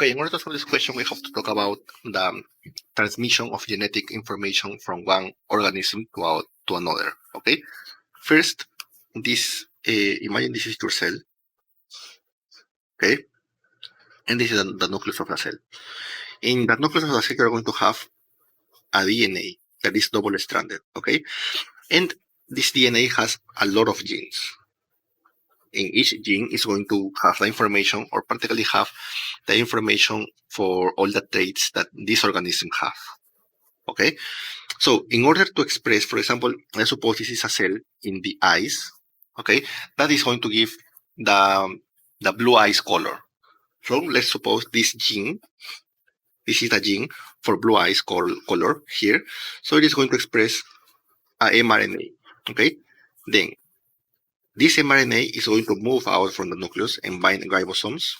Okay, in order to solve this question, we have to talk about the transmission of genetic information from one organism to another. Okay, first, this imagine this is your cell. Okay, and this is the nucleus of the cell. In the nucleus of the cell, you're going to have a DNA that is double-stranded. Okay, and this DNA has a lot of genes. In each gene is going to have the information, or particularly have the information for all the traits that this organism have. Okay, so in order to express, for example, let's suppose this is a cell in the eyes. Okay, that is going to give the blue eyes color. So let's suppose this gene, this is the gene for blue eyes color here. So it is going to express a mRNA. Okay, then this mRNA is going to move out from the nucleus and bind ribosomes.